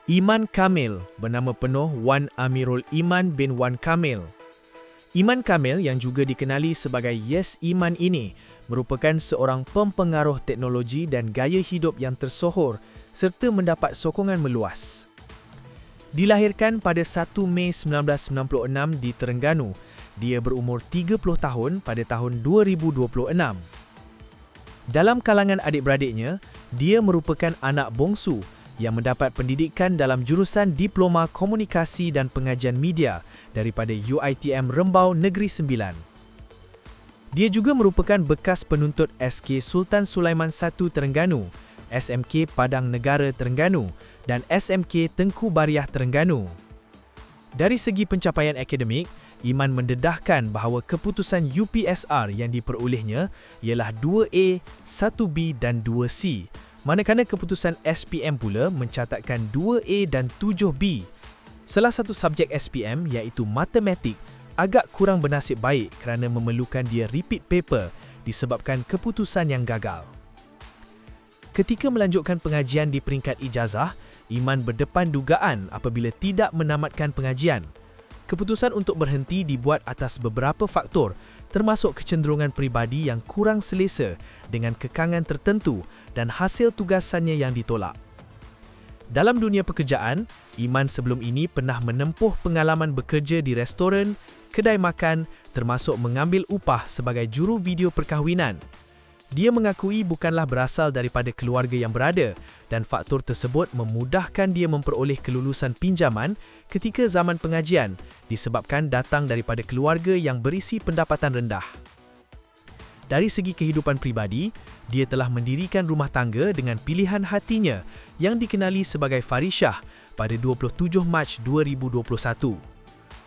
Iman Kamil, bernama penuh Wan Amirul Iman bin Wan Kamil. Iman Kamil yang juga dikenali sebagai Yes Iman ini merupakan seorang pempengaruh teknologi dan gaya hidup yang tersohor serta mendapat sokongan meluas. Dilahirkan pada 1 Mei 1996 di Terengganu, dia berumur 30 tahun pada tahun 2026. Dalam kalangan adik-beradiknya, dia merupakan anak bongsu yang mendapat pendidikan dalam jurusan Diploma Komunikasi dan Pengajian Media daripada UiTM Rembau Negeri Sembilan. Dia juga merupakan bekas penuntut SK Sultan Sulaiman I Terengganu, SMK Padang Negara Terengganu dan SMK Tengku Bariah Terengganu. Dari segi pencapaian akademik, Iman mendedahkan bahawa keputusan UPSR yang diperolehnya ialah 2A, 1B dan 2C, manakala keputusan SPM pula mencatatkan 2A dan 7B. Salah satu subjek SPM iaitu matematik agak kurang bernasib baik kerana memerlukan dia repeat paper disebabkan keputusan yang gagal. Ketika melanjutkan pengajian di peringkat ijazah, Iman berdepan dugaan apabila tidak menamatkan pengajian. Keputusan untuk berhenti dibuat atas beberapa faktor, termasuk kecenderungan peribadi yang kurang selesa dengan kekangan tertentu dan hasil tugasannya yang ditolak. Dalam dunia pekerjaan, Iman sebelum ini pernah menempuh pengalaman bekerja di restoran, kedai makan, termasuk mengambil upah sebagai juru video perkahwinan. Dia mengakui bukanlah berasal daripada keluarga yang berada dan faktor tersebut memudahkan dia memperoleh kelulusan pinjaman ketika zaman pengajian disebabkan datang daripada keluarga yang berisi pendapatan rendah. Dari segi kehidupan pribadi, dia telah mendirikan rumah tangga dengan pilihan hatinya yang dikenali sebagai Farishah pada 27 Mac 2021.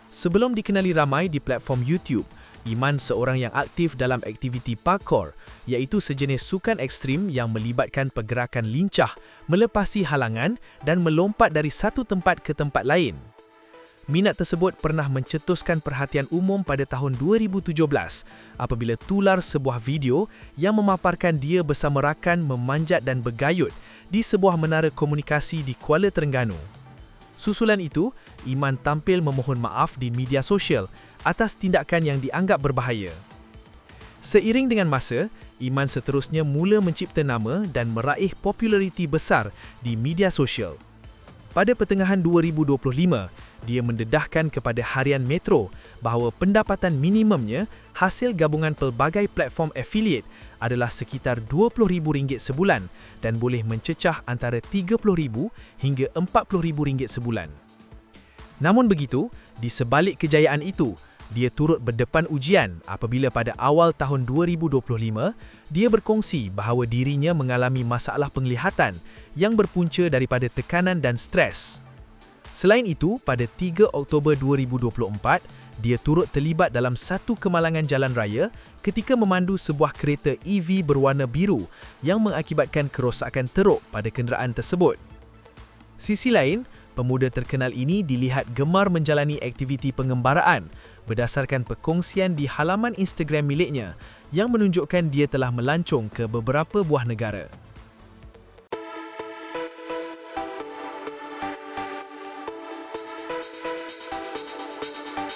Sebelum dikenali ramai di platform YouTube, Iman seorang yang aktif dalam aktiviti parkour, iaitu sejenis sukan ekstrim yang melibatkan pergerakan lincah, melepasi halangan dan melompat dari satu tempat ke tempat lain. Minat tersebut pernah mencetuskan perhatian umum pada tahun 2017 apabila tular sebuah video yang memaparkan dia bersama rakan memanjat dan bergayut di sebuah menara komunikasi di Kuala Terengganu. Susulan itu, Iman tampil memohon maaf di media sosial atas tindakan yang dianggap berbahaya. Seiring dengan masa, Iman seterusnya mula mencipta nama dan meraih populariti besar di media sosial. Pada pertengahan 2025, dia mendedahkan kepada Harian Metro bahawa pendapatan minimumnya hasil gabungan pelbagai platform affiliate adalah sekitar RM20,000 sebulan dan boleh mencecah antara RM30,000 hingga RM40,000 sebulan. Namun begitu, di sebalik kejayaan itu, dia turut berdepan ujian apabila pada awal tahun 2025, dia berkongsi bahawa dirinya mengalami masalah penglihatan yang berpunca daripada tekanan dan stres. Selain itu, pada 3 Oktober 2024, dia turut terlibat dalam satu kemalangan jalan raya ketika memandu sebuah kereta EV berwarna biru yang mengakibatkan kerosakan teruk pada kenderaan tersebut. Sisi lain, pemuda terkenal ini dilihat gemar menjalani aktiviti pengembaraan berdasarkan perkongsian di halaman Instagram miliknya yang menunjukkan dia telah melancong ke beberapa buah negara.